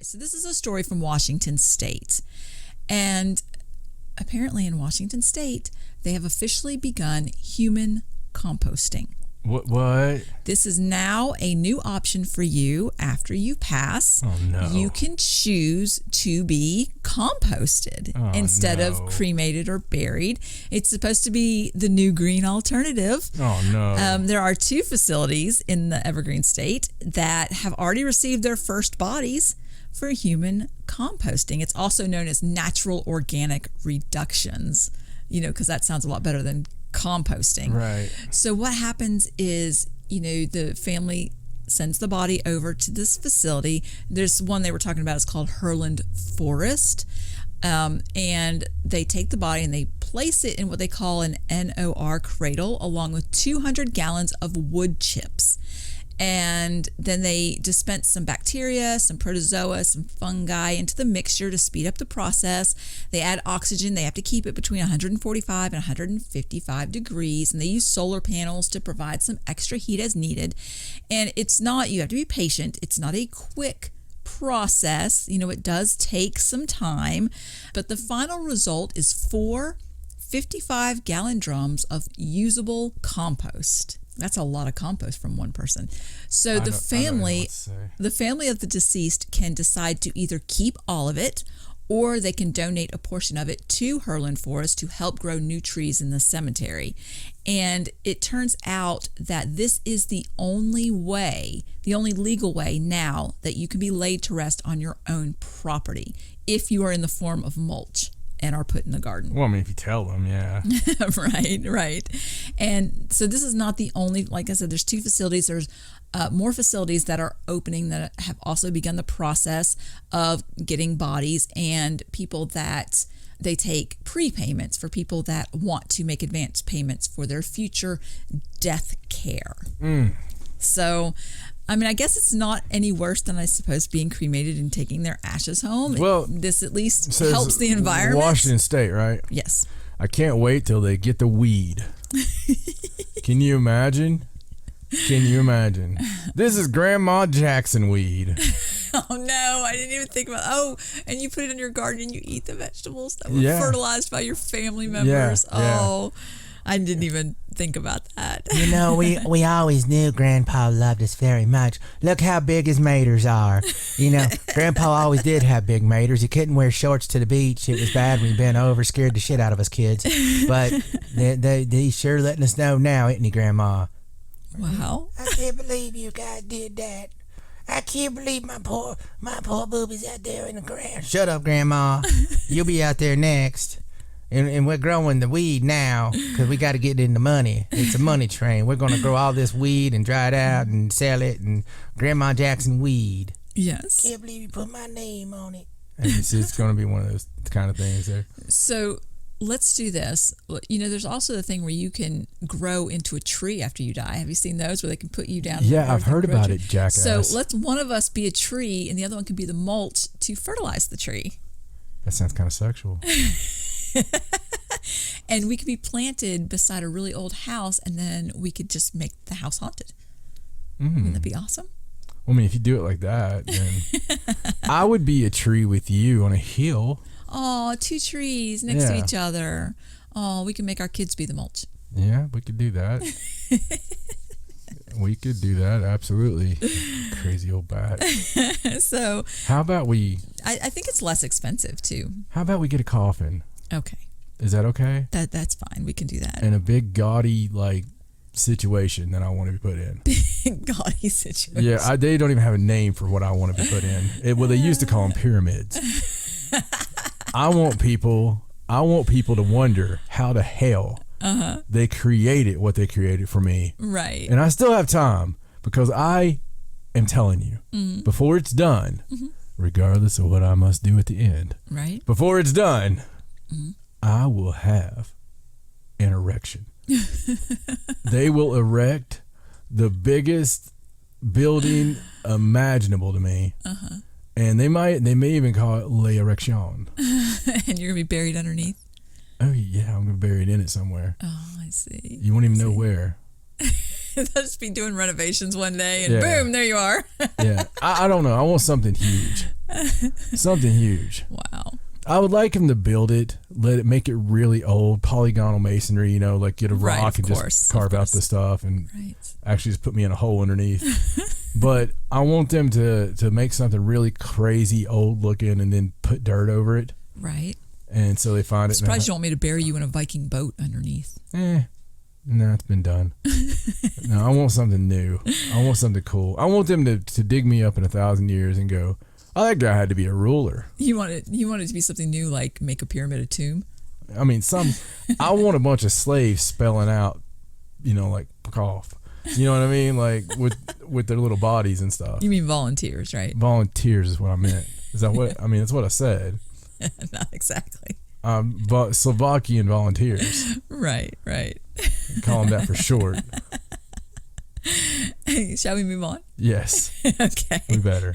right, so this is a story from Washington State. And apparently in Washington State, they have officially begun human composting. What? This is now a new option for you after you pass. Oh, no. You can choose to be composted instead of cremated or buried. It's supposed to be the new green alternative. Oh, no. There are 2 facilities in the Evergreen State that have already received their first bodies for human composting. It's also known as natural organic reductions, because that sounds a lot better than composting. Right. So what happens is, the family sends the body over to this facility. There's one they were talking about. It's called Herland Forest. And they take the body and they place it in what they call an NOR cradle along with 200 gallons of wood chips. And then they dispense some bacteria, some protozoa, some fungi into the mixture to speed up the process. They add oxygen. They have to keep it between 145 and 155 degrees. And they use solar panels to provide some extra heat as needed. And it's not, you have to be patient. It's not a quick process. It does take some time. But the final result is 4 55-gallon drums of usable compost. That's a lot of compost from one person. So the family of the deceased can decide to either keep all of it or they can donate a portion of it to Herland Forest to help grow new trees in the cemetery. And it turns out that this is the only legal way now that you can be laid to rest on your own property if you are in the form of mulch and are put in the garden. Well, if you tell them, yeah. Right. And so this is not the only, like I said, there's 2 facilities. There's more facilities that are opening that have also begun the process of getting bodies, and people that they take prepayments for people that want to make advance payments for their future death care. So, I guess it's not any worse than, I suppose, being cremated and taking their ashes home. Well, this at least helps the environment. Washington State, right? Yes. I can't wait till they get the weed. Can you imagine? This is Grandma Jackson weed. Oh, no. I didn't even think about and you put it in your garden and you eat the vegetables that were fertilized by your family members. Yeah. I didn't even think about that. We always knew Grandpa loved us very much. Look how big his maters are. Grandpa always did have big maters. He couldn't wear shorts to the beach. It was bad when he bent over, scared the shit out of us kids. But he's sure letting us know now, isn't he, Grandma? Wow. I can't believe you guys did that. I can't believe my poor boobies out there in the ground. Shut up, Grandma. You'll be out there next. And we're growing the weed now because we got to get in the money. It's a money train. We're going to grow all this weed and dry it out and sell it, and Grandma Jackson weed. Yes. Can't believe you put my name on it. And it's going to be one of those kind of things there. So let's do this. There's also the thing where you can grow into a tree after you die. Have you seen those where they can put you down? Yeah, I've heard about it, jackass. So let's one of us be a tree and the other one can be the mulch to fertilize the tree. That sounds kind of sexual. And we could be planted beside a really old house, and then we could just make the house haunted. Wouldn't that be awesome? Well, if you do it like that, then I would be a tree with you on a hill. Oh, 2 trees next to each other. Oh, we can make our kids be the mulch. Yeah, we could do that. We could do that, absolutely. Crazy old bat. So how about I think it's less expensive too. How about we get a coffin? Okay. Is that okay? That's fine. We can do that. And a big gaudy situation that I want to be put in. Big gaudy situation. Yeah, they don't even have a name for what I want to be put in. They used to call them pyramids. I want people to wonder how the hell they created what they created for me. Right. And I still have time because I am telling you, before it's done, regardless of what I must do at the end, right? Before it's done, I will have an erection. They will erect the biggest building imaginable to me. And they may even call it La Erection. And you're gonna be buried underneath? Oh yeah, I'm gonna be buried in it somewhere. Oh, I see. You won't even know where. They'll just be doing renovations one day and boom, there you are. Yeah, I don't know. I want something huge. Something huge. Wow. I would like him to build it, make it really old, polygonal masonry, like get a Right, rock of and course, just carve of out course. the stuff and Right. actually just put me in a hole underneath. But I want them to make something really crazy old looking and then put dirt over it. Right. And so they find I'm it. surprised you want me to bury you in a Viking boat underneath. No, it's been done. No, I want something new. I want something cool. I want them to dig me up in 1,000 years and go, oh, that guy had to be a ruler. You want it to be something new, like make a pyramid a tomb? I mean, I want a bunch of slaves spelling out, like cough. You know what I mean? Like with their little bodies and stuff. You mean volunteers, right? Volunteers is what I meant. Is that what I mean? That's what I said. Not exactly. Slovakian volunteers. Right. Call them that for short. Shall we move on? Yes. Okay. We better.